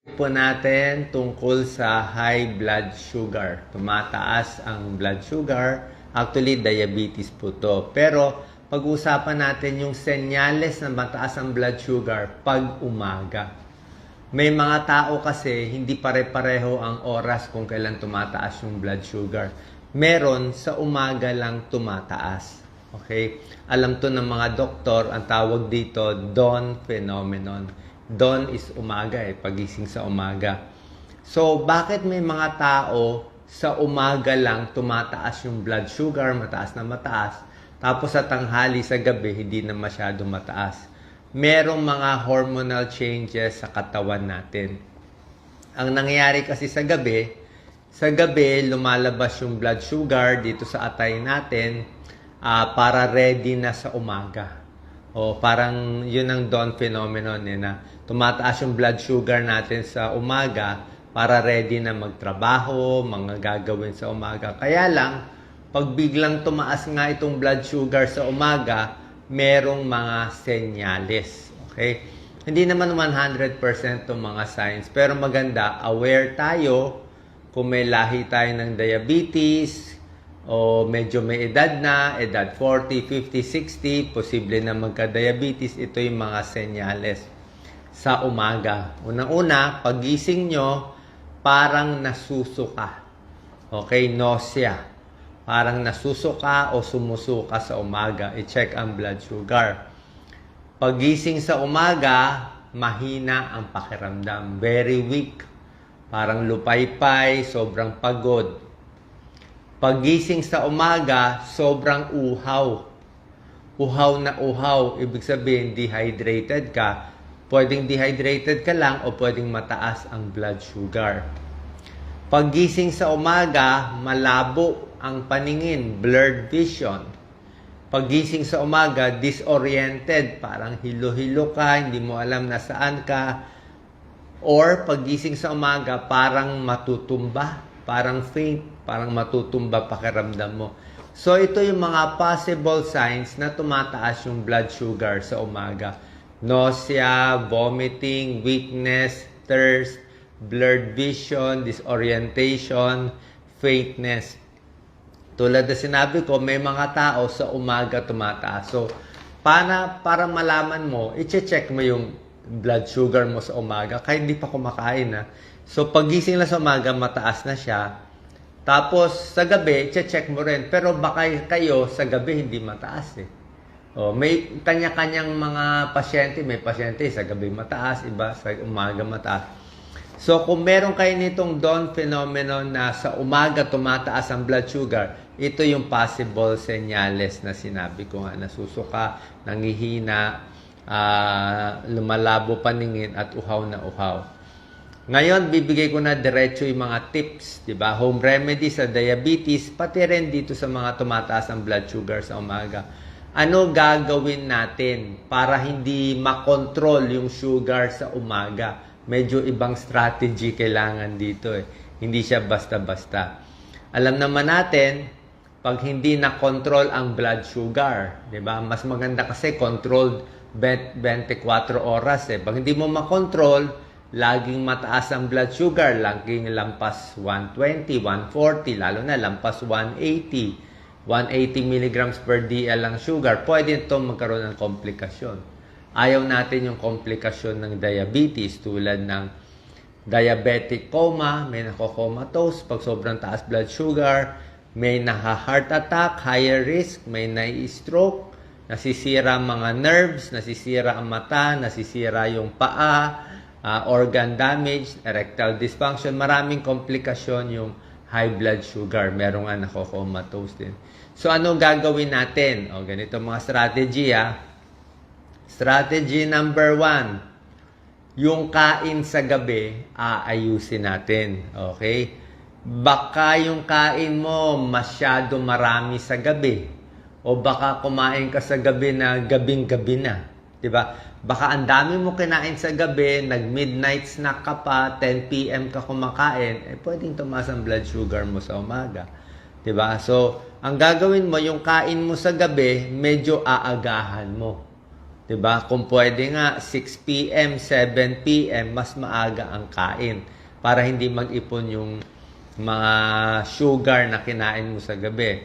Po natin tungkol sa high blood sugar. Tumataas ang blood sugar. Actually, diabetes po to. Pero pag-uusapan natin yung senyales na mataas ang blood sugar pag umaga. May mga tao kasi hindi pare-pareho ang oras kung kailan tumataas yung blood sugar. Meron sa umaga lang tumataas. Okay? Alam to ng mga doktor, ang tawag dito dawn phenomenon. Dawn is umaga pagising sa umaga. So, bakit may mga tao sa umaga lang tumataas yung blood sugar, mataas na mataas, tapos sa tanghali sa gabi hindi na masyado mataas? Merong mga hormonal changes sa katawan natin. Ang nangyayari kasi sa gabi lumalabas yung blood sugar dito sa atay natin para ready na sa umaga. O parang yun ang dawn phenomenon na tumataas yung blood sugar natin sa umaga para ready na magtrabaho, mga gagawin sa umaga. Kaya lang, pag biglang tumaas nga itong blood sugar sa umaga, merong mga senyales. Okay? Hindi naman 100% itong mga signs, pero maganda, aware tayo kung may lahi tayo ng diabetes, o medyo may edad na, edad 40, 50, 60, posible na magka-diabetes. Ito yung mga senyales sa umaga. Unang-una, pagising nyo, parang nasusuka. Okay, nausea. Parang nasusuka o sumusuka sa umaga. I-check ang blood sugar. Pagising sa umaga, mahina ang pakiramdam. Very weak. Parang lupaypay, sobrang pagod. Pagising sa umaga, sobrang uhaw. Uhaw na uhaw. Ibig sabihin, dehydrated ka. Pwedeng dehydrated ka lang o pwedeng mataas ang blood sugar. Pagising sa umaga, malabo ang paningin, blurred vision. Pagising sa umaga, disoriented. Parang hilo-hilo ka, hindi mo alam na saan ka. Or pagising sa umaga, parang matutumba, parang faint, parang matutumba pakiramdam mo. So ito yung mga possible signs na tumataas yung blood sugar sa umaga. Nausea, vomiting, weakness, thirst, blurred vision, disorientation, faintness. Tulad na sinabi ko, may mga tao sa umaga tumataas. So para malaman mo, i-check mo yung blood sugar mo sa umaga kahit hindi pa kumakain na. So pagising lang sa umaga, mataas na siya. Tapos sa gabi, check mo rin. Pero baka kayo sa gabi hindi mataas may kanya-kanyang mga pasyente. May pasyente sa gabi mataas, iba sa umaga mataas. So kung meron kayo nitong dawn phenomenon na sa umaga tumataas ang blood sugar, ito yung possible senyales na sinabi ko nga. Nasusuka, nangihina, lumalabo paningin at uhaw na uhaw. Ngayon, bibigay ko na diretso yung mga tips, diba? Home remedy sa diabetes, pati rin dito sa mga tumataas ang blood sugar sa umaga. Ano gagawin natin para hindi makontrol yung sugar sa umaga? Medyo ibang strategy kailangan dito Hindi siya basta-basta. Alam naman natin, pag hindi na-control ang blood sugar, diba? Mas maganda kasi controlled 24 oras Pag hindi mo makontrol, laging mataas ang blood sugar, laging lampas 120, 140, lalo na lampas 180 milligrams per DL ang sugar, pwede ito magkaroon ng komplikasyon. Ayaw natin yung komplikasyon ng diabetes tulad ng diabetic coma, may nako-comatose pag sobrang taas blood sugar, may heart attack, higher risk, may nai-stroke, nasisira mga nerves, nasisira ang mata, nasisira yung paa, organ damage, erectile dysfunction, maraming komplikasyon yung high blood sugar. Merong nga nako-comatose din. So, ano gagawin natin? Ganito mga strategy Strategy number 1, yung kain sa gabi, aayusin natin. Okay? Baka yung kain mo masyado marami sa gabi. O baka kumain ka sa gabi na gabing-gabi na. Diba? Baka ang dami mo kinain sa gabi, nag-midnight snack ka pa, 10 p.m. ka kumakain, pwedeng tumaas ang blood sugar mo sa umaga. Diba? So, ang gagawin mo, yung kain mo sa gabi, medyo aagahan mo. 'Diba? Kung pwede nga 6 p.m., 7 p.m., mas maaga ang kain para hindi mag-ipon yung mga sugar na kinain mo sa gabi.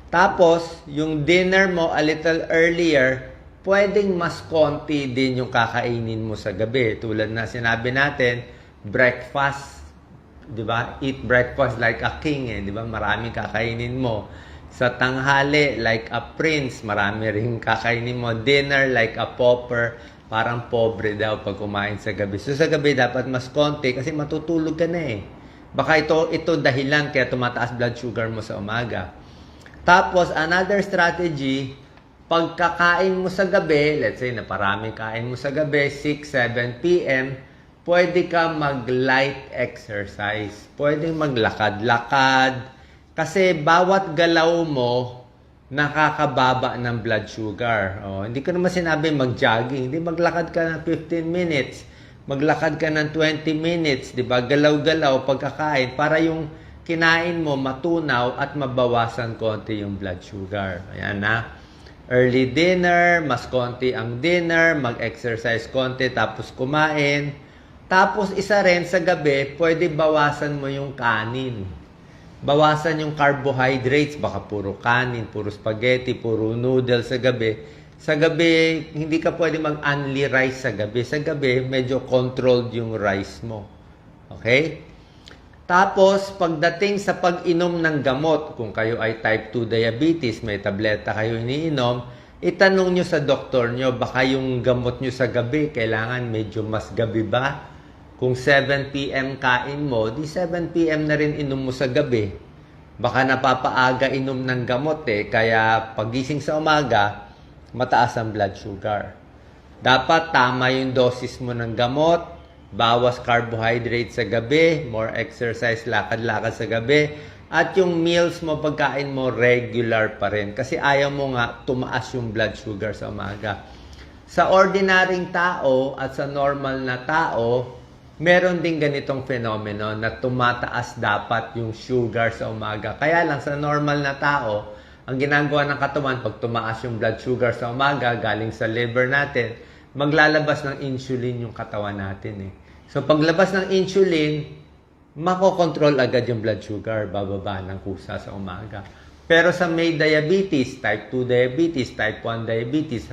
Tapos, yung dinner mo a little earlier, pwedeng mas konti din yung kakainin mo sa gabi. Tulad na sinabi natin, breakfast, 'di ba? Eat breakfast like a king, 'di ba? Maraming kakainin mo. Sa tanghali, like a prince, marami ring kakainin mo. Dinner, like a pauper, parang pobre daw pag kumain sa gabi. So sa gabi, dapat mas konti kasi matutulog ka na eh. Baka ito dahilan kaya tumataas blood sugar mo sa umaga. Tapos, another strategy, pagkakain mo sa gabi, let's say na parami kain mo sa gabi, 6, 7 p.m., pwede ka mag-light exercise. Pwede maglakad-lakad. Kasi bawat galaw mo, nakakababa ng blood sugar. Hindi ko naman sinabi mag-jogging. Hindi, maglakad ka ng 15 minutes. Maglakad ka ng 20 minutes. Diba? Galaw-galaw pagkakain para yung kinain mo matunaw at mabawasan konti yung blood sugar. Ayan na. Early dinner, mas konti ang dinner, mag-exercise konti, tapos kumain. Tapos isa rin sa gabi, pwede bawasan mo yung kanin. Bawasan yung carbohydrates, baka puro kanin, puro spaghetti, puro noodles sa gabi. Sa gabi, hindi ka pwede mag-only rice sa gabi. Sa gabi, medyo controlled yung rice mo. Okay? Tapos, pagdating sa pag-inom ng gamot, kung kayo ay type 2 diabetes, may tableta kayo iniinom, itanong nyo sa doktor nyo, baka yung gamot nyo sa gabi, kailangan medyo mas gabi ba? Kung 7 p.m. kain mo, di 7 p.m. na rin inom mo sa gabi. Baka napapaaga inom ng gamot kaya pagising sa umaga, mataas ang blood sugar. Dapat tama yung dosis mo ng gamot, bawas carbohydrate sa gabi, more exercise, lakad-lakad sa gabi, at yung meals mo, pagkain mo, regular pa rin. Kasi ayaw mo nga tumaas yung blood sugar sa umaga. Sa ordinaryong tao at sa normal na tao, meron din ganitong fenomeno na tumataas dapat yung sugar sa umaga. Kaya lang sa normal na tao, ang ginagawa ng katawan pag tumaas yung blood sugar sa umaga galing sa liver natin, maglalabas ng insulin yung katawan natin. So paglabas ng insulin, makokontrol agad yung blood sugar, bababa ng kusa sa umaga. Pero sa may diabetes, type 2 diabetes, type 1 diabetes,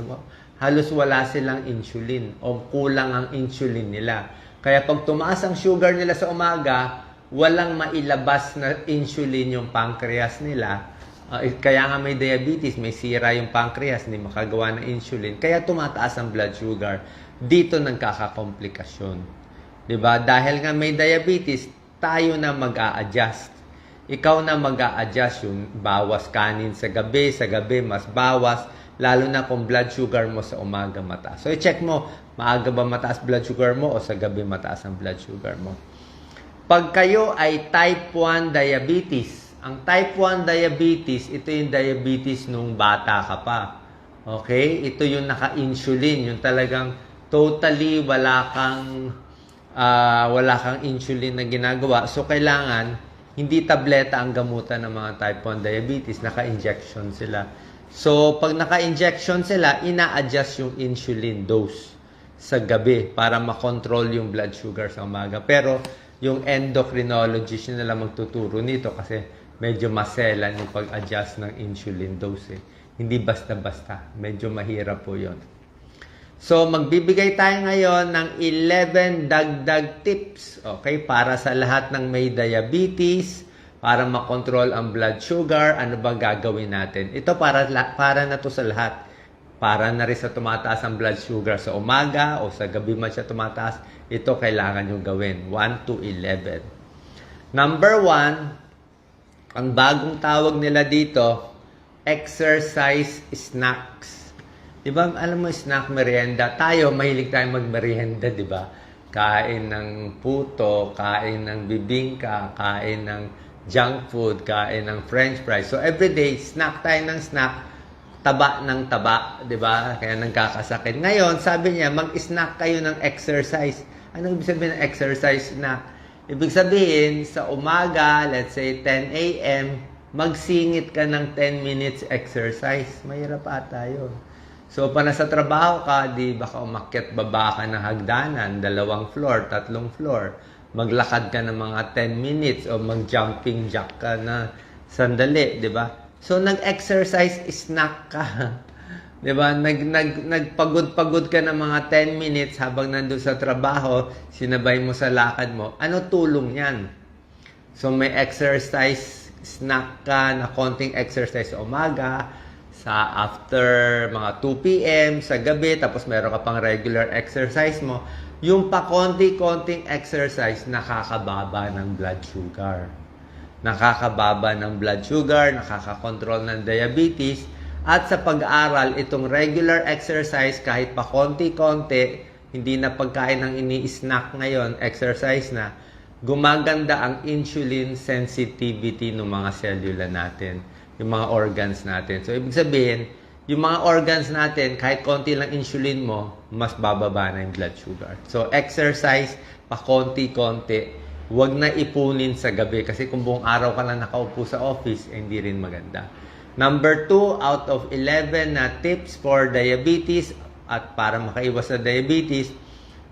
halos wala silang insulin o kulang ang insulin nila. Kaya pag tumaas ang sugar nila sa umaga, walang mailabas na insulin yung pancreas nila. Kaya nga may diabetes, may sira yung pancreas, hindi makagawa ng insulin. Kaya tumataas ang blood sugar. Dito nagkakakomplikasyon. Diba? Dahil nga may diabetes, tayo na mag-a-adjust. Ikaw na mag-a-adjust yung bawas kanin sa gabi mas bawas, lalo na kung blood sugar mo sa umaga mataas. So, i-check mo, maaga ba mataas blood sugar mo o sa gabi mataas ang blood sugar mo. Pag kayo ay type 1 diabetes, ang type 1 diabetes, ito yung diabetes nung bata ka pa. Okay? Ito yung naka-insulin, yung talagang totally wala kang insulin na ginagawa. So, kailangan, hindi tableta ang gamutan ng mga type 1 diabetes, naka-injection sila. So, pag naka-injection sila, ina-adjust yung insulin dose sa gabi para makontrol yung blood sugar sa umaga. Pero, yung endocrinologist na lang magtuturo nito kasi medyo maselan yung pag-adjust ng insulin dose. Hindi basta-basta. Medyo mahirap po yon. So, magbibigay tayo ngayon ng 11 dagdag tips, okay, para sa lahat ng may diabetes, para makontrol ang blood sugar. Ano ba gagawin natin? Ito para na to sa lahat. Para na rin sa tumataas ang blood sugar sa umaga o sa gabi man siya tumataas, ito kailangan yung gawin. 1 to 11. Number 1, ang bagong tawag nila dito, exercise snacks. Diba, alam mo, snack merienda. Tayo, mahilig tayong magmerienda, diba? Kain ng puto, kain ng bibingka, kain ng junk food, kain ng french fries. So, everyday, snack tayo ng snack, taba ng taba, di ba? Kaya nagkakasakit. Ngayon, sabi niya, mag-snack kayo ng exercise. Ano ibig sabihin ng exercise snack? Ibig sabihin, sa umaga, let's say 10 a.m., magsingit ka ng 10 minutes exercise. Mahirap ata yun. So, pa nasa trabaho ka, di baka umakyat baba ka ng hagdanan, 2 floor, 3 floor. Maglakad ka ng mga 10 minutes o mag-jumping jack ka na sandali, di ba? So, nag-exercise, snack ka. Di ba? Nagpagod-pagod ka ng mga 10 minutes habang nandun sa trabaho, sinabay mo sa lakad mo. Ano tulong yan? So, may exercise, snack ka na konting exercise sa umaga, sa after mga 2 p.m. sa gabi, tapos meron ka pang regular exercise mo, yung pa konti-konting exercise, nakakababa ng blood sugar. Nakakababa ng blood sugar, nakakakontrol ng diabetes, at sa pag-aaral, itong regular exercise, kahit pa konti-konti, hindi na pagkain ng ini-snack ngayon, exercise na, gumaganda ang insulin sensitivity ng mga cellula natin, yung mga organs natin. So, ibig sabihin, yung mga organs natin, kahit konti lang insulin mo, mas bababa na yung blood sugar. So, exercise, pa konti-konti, huwag na ipunin sa gabi. Kasi kung buong araw ka lang nakaupo sa office, hindi rin maganda. Number 2, out of 11 na tips for diabetes, at para makaiwas sa diabetes,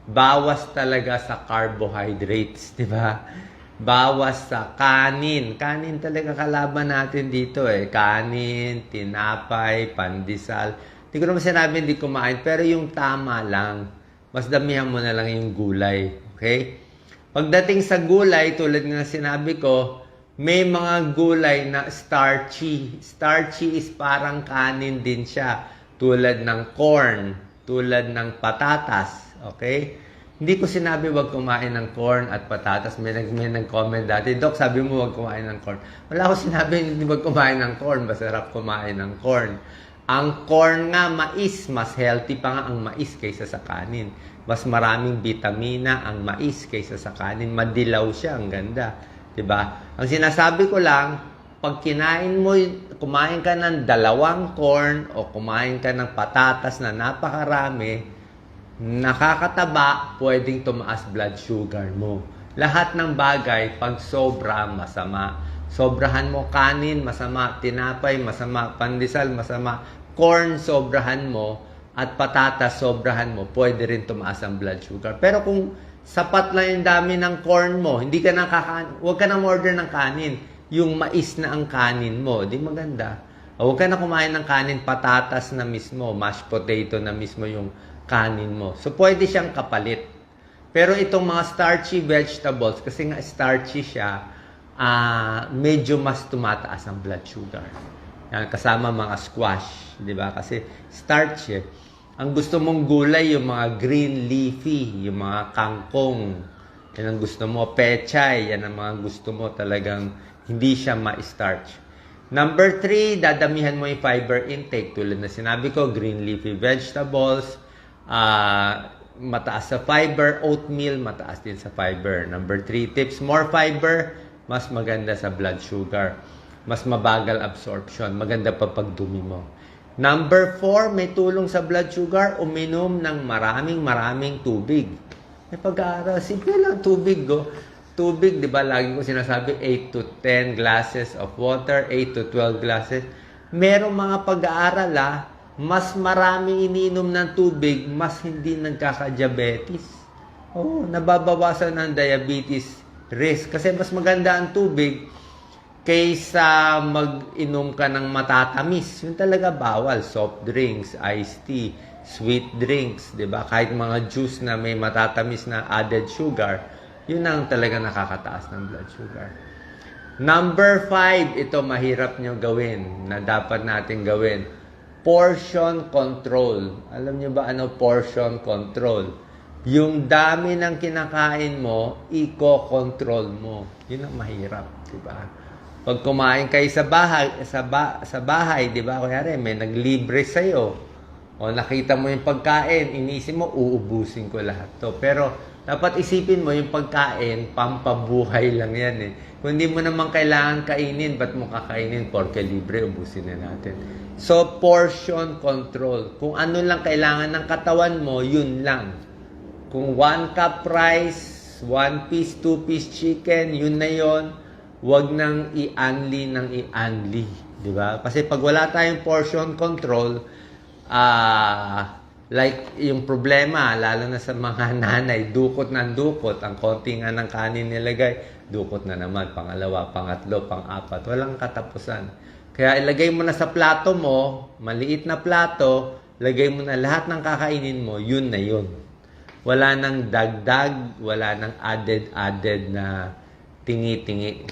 bawas talaga sa carbohydrates, di ba? Bawas sa kanin. Kanin talaga kalaban natin dito eh. Kanin, tinapay, pandesal. Hindi ko naman sinabi hindi kumain, pero yung tama lang. Mas damihan mo na lang yung gulay. Okay? Pagdating sa gulay, tulad nga sinabi ko, may mga gulay na starchy. Starchy is parang kanin din siya. Tulad ng corn, tulad ng patatas. Okay? Hindi ko sinabi wag kumain ng corn at patatas. May nag-comment dati, Doc, sabi mo wag kumain ng corn. Wala ko sinabi hindi wag kumain ng corn. Masarap kumain ng corn. Ang corn nga, mais. Mas healthy pa nga ang mais kaysa sa kanin. Mas maraming vitamina ang mais kaysa sa kanin. Madilaw siya. Ang ganda. Diba? Ang sinasabi ko lang, pag kumain ka ng 2 corn o kumain ka ng patatas na napakarami, nakakataba, pwedeng tumaas blood sugar mo. Lahat ng bagay, pag sobra, masama. Sobrahan mo kanin, masama. Tinapay, masama. Pandesal, masama. Corn, sobrahan mo. At patatas, sobrahan mo. Pwede rin tumaas ang blood sugar. Pero kung sapat lang yung dami ng corn mo, hindi ka huwag ka nang order ng kanin. Yung mais na ang kanin mo, di maganda. Huwag ka na kumain ng kanin, patatas na mismo, mashed potato na mismo yung kanin mo. So, pwede siyang kapalit. Pero itong mga starchy vegetables, kasi nga starchy siya, medyo mas tumataas ang blood sugar. Yan, kasama mga squash, di ba? Kasi starch eh. Ang gusto mong gulay, yung mga green leafy, yung mga kangkong. Yan ang gusto mo. Pechay, yan ang mga gusto mo talagang hindi siya ma-starch. Number 3, dadamihan mo yung fiber intake. Tulad na sinabi ko, green leafy vegetables, mataas sa fiber, oatmeal, mataas din sa fiber. Number 3 tips, more fiber, mas maganda sa blood sugar. Mas mabagal absorption, maganda pa pagdumi mo. Number 4, may tulong sa blood sugar, uminom ng maraming tubig. May pag-aaral, simple lang tubig, Tubig, di ba, lagi ko sinasabi, 8 to 10 glasses of water, 8 to 12 glasses. Merong mga pag-aaral, mas marami iniinom ng tubig, mas hindi nagkaka-diabetes. Nababawasan ng diabetes risk. Kasi mas maganda ang tubig kaysa mag-inom ka ng matatamis. Yun talaga bawal. Soft drinks, iced tea, sweet drinks, di ba? Kahit mga juice na may matatamis na added sugar, yun ang talaga nakakataas ng blood sugar. Number 5, ito mahirap nyo gawin, na dapat natin gawin. Portion control. Alam niyo ba ano portion control? Yung dami ng kinakain mo, i-control mo. Yun ang mahirap, di ba? Pag kumain kayo sa bahay, di ba? Kunyari, may naglibre sa'yo. O nakita mo yung pagkain, iniisip mo, uubusin ko lahat to. Pero dapat isipin mo yung pagkain, pampabuhay lang yan eh. Kung hindi mo naman kailangan kainin, ba't mo kakainin? Porke libre, ubusin na natin. So, portion control. Kung ano lang kailangan ng katawan mo, yun lang. Kung 1 cup rice, 1 piece, 2 piece chicken, yun na yun. Huwag nang i-unli ng i-unli. Diba? Kasi pag wala tayong portion control, like yung problema, lalo na sa mga nanay, dukot ng dukot, ang konti nga ng kanin nilagay, dukot na naman, pangalawa, pangatlo, pang-apat, walang katapusan. Kaya ilagay mo na sa plato mo, maliit na plato, lagay mo na lahat ng kakainin mo, yun na yun. Wala nang dagdag, wala nang added na tingi-tingi.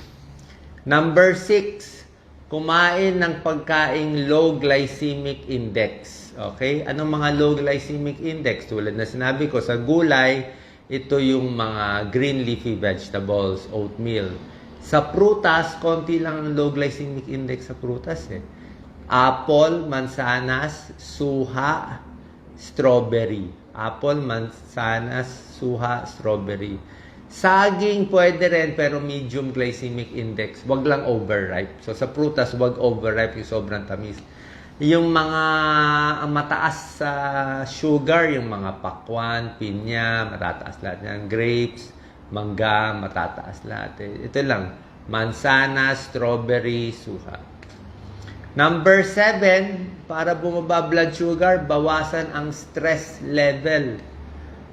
Number 6, kumain ng pagkaing low glycemic index. Okay? Anong mga low glycemic index? Tulad na sinabi ko, sa gulay, ito yung mga green leafy vegetables, oatmeal. Sa prutas, konti lang ang low glycemic index sa prutas eh. Apple, mansanas, suha, strawberry. Apple, mansanas, suha, strawberry. Saging pwede rin pero medium glycemic index. Wag lang overripe. So sa prutas, wag overripe yung sobrang tamis. Yung mga mataas sa sugar, yung mga pakwan, pinya, matataas lahat yan. Grapes, mangga, matataas lahat. Ito lang, mansanas, strawberry, suha. Number 7, para bumaba blood sugar, bawasan ang stress level.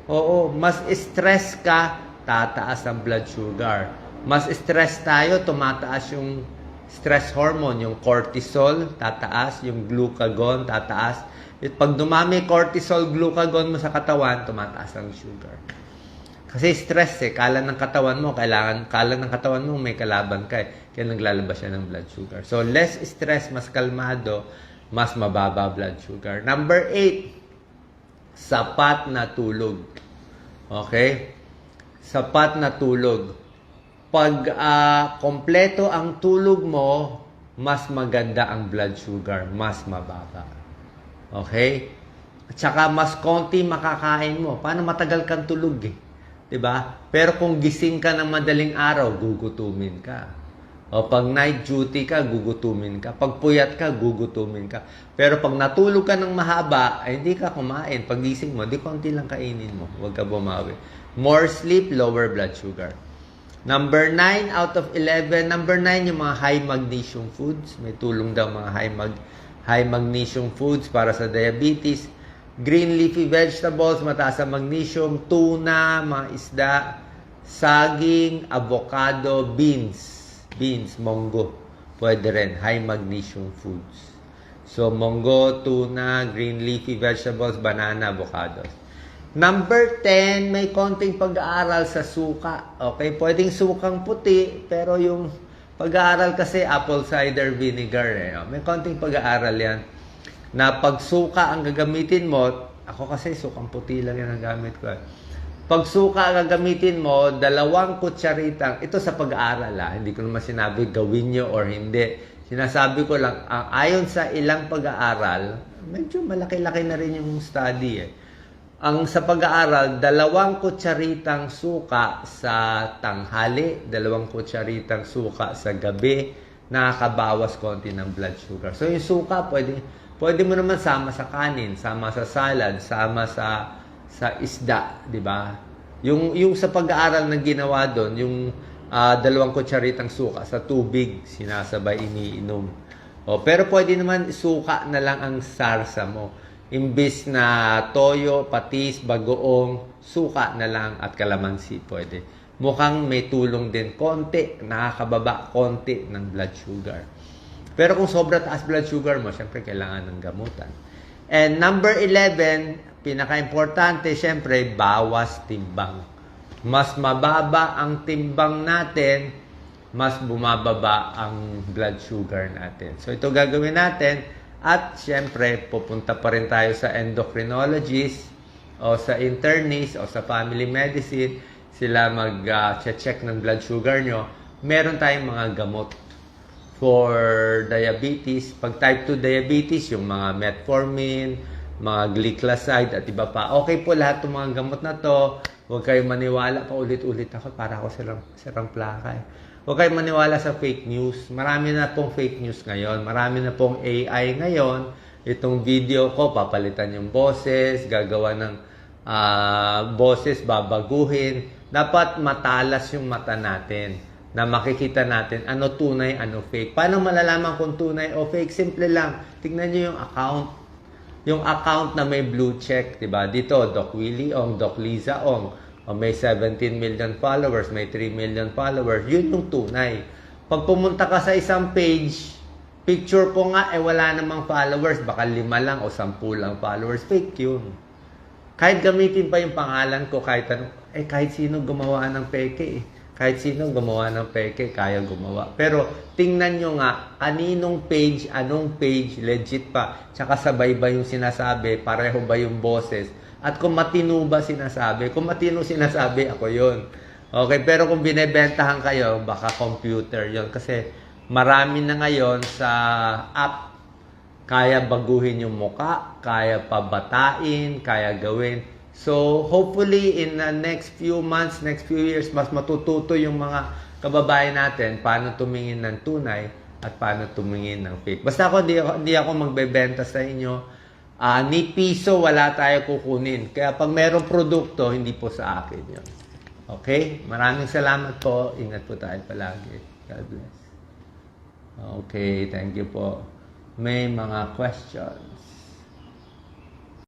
Oo, mas stress ka, tataas ang blood sugar. Mas stress tayo, tumataas yung stress hormone, yung cortisol, tataas, yung glucagon, tataas. At pag dumami cortisol, glucagon mo sa katawan, tumataas ang sugar. Kasi stress eh, kala ng katawan mo may kalaban ka eh. Kaya naglalabas siya ng blood sugar. So, less stress, mas kalmado, mas mababa blood sugar. Number 8, sapat na tulog. Okay? Sapat na tulog. Pag kompleto ang tulog mo, mas maganda ang blood sugar, mas mababa. Okay? At saka mas konti makakain mo. Paano matagal kang tulog eh? 'Di ba? Pero kung gising ka ng madaling araw, gugutumin ka. O pag night duty ka, gugutumin ka. Pag puyat ka, gugutumin ka. Pero pag natulog ka ng mahaba, ay hindi ka kumain. Pag gising mo, di konti lang kainin mo. Huwag ka bumawi. More sleep, lower blood sugar. Number 9 out of 11. Number 9, yung mga high magnesium foods. May tulong daw mga high magnesium foods para sa diabetes. Green leafy vegetables, mataas ang magnesium. Tuna, mga isda. Saging, avocado, beans, monggo. Pwede rin, high magnesium foods. So, monggo, tuna, green leafy vegetables, banana, avocados. Number 10, may konting pag-aaral sa suka. Okay, pwedeng sukang puti, pero yung pag-aaral kasi apple cider vinegar eh. May konting pag-aaral yan. Na pag suka ang gagamitin mo, ako kasi sukang puti lang yan ang gamit ko. Pag suka ang gagamitin mo, 2 kutsaritang, ito sa pag-aaral hindi ko naman sinabi gawin nyo or hindi. Sinasabi ko lang, ayon sa ilang pag-aaral, medyo malaki-laki na rin yung study eh. Ang sa pag-aaral, 2 kutsaritang suka sa tanghali, 2 kutsaritang suka sa gabi, nakakabawas konti ng blood sugar. So yung suka, pwede mo naman sama sa kanin, sama sa salad, sama sa isda, di ba? Yung sa pag-aaral na ginawa doon, yung 2 kutsaritang suka sa tubig, sinasabay iniinom. Pero pwede naman suka na lang ang sarsa mo. Imbis na toyo, patis, bagoong, suka na lang at kalamansi pwede. Mukhang may tulong din konti, nakakababa konti ng blood sugar. Pero kung sobra taas blood sugar mo, syempre kailangan ng gamutan. And number 11, pinaka-importante, syempre, bawas timbang. Mas mababa ang timbang natin, mas bumababa ang blood sugar natin. So ito gagawin natin. At syempre, pupunta pa rin tayo sa endocrinologist o sa internist o sa family medicine. Sila mag-check ng blood sugar nyo. Meron tayong mga gamot for diabetes. Pag type 2 diabetes, yung mga metformin, mga glycoside at iba pa. Okay po lahat ng mga gamot na to. Huwag kayong maniwala pa ulit-ulit ako para ako sirang plaka eh. Huwag kayong maniwala sa fake news. Marami na pong fake news ngayon. Marami na pong AI ngayon. Itong video ko, papalitan yung boses, gagawa ng boses, babaguhin. Dapat matalas yung mata natin na makikita natin ano tunay, ano fake. Paano malalaman kung tunay o fake? Simple lang. Tignan nyo yung account. yung account na may blue check, di ba? Dito, Doc Willie Ong, Doc Liza Ong, o may 17 million followers, may 3 million followers, yun yung tunay. Pag pumunta ka sa isang page, picture ko nga, wala namang followers, baka 5 lang o 10 lang followers, fake yun. Kahit gamitin pa yung pangalan ko, kahit kahit sino gumawa ng peke eh. Kahit sino gumawa ng peke, kaya gumawa. Pero tingnan nyo nga, kaninong page, anong page, legit pa. Tsaka sabay ba yung sinasabi, pareho ba yung boses. At kung matino ba sinasabi, kung matino sinasabi, ako yun. Okay, pero kung binebentahan kayo, baka computer yon. Kasi marami na ngayon sa app, kaya baguhin yung muka, kaya pabatain, kaya gawin. So, hopefully, in the next few months, next few years, mas matututo yung mga kababayan natin paano tumingin ng tunay at paano tumingin ng fake. Basta ako, hindi ako magbebenta sa inyo. Ni piso, wala tayo kukunin. Kaya pag merong produkto, hindi po sa akin yun. Okay? Maraming salamat po. Ingat po tayo palagi. God bless. Okay, thank you po. May mga questions.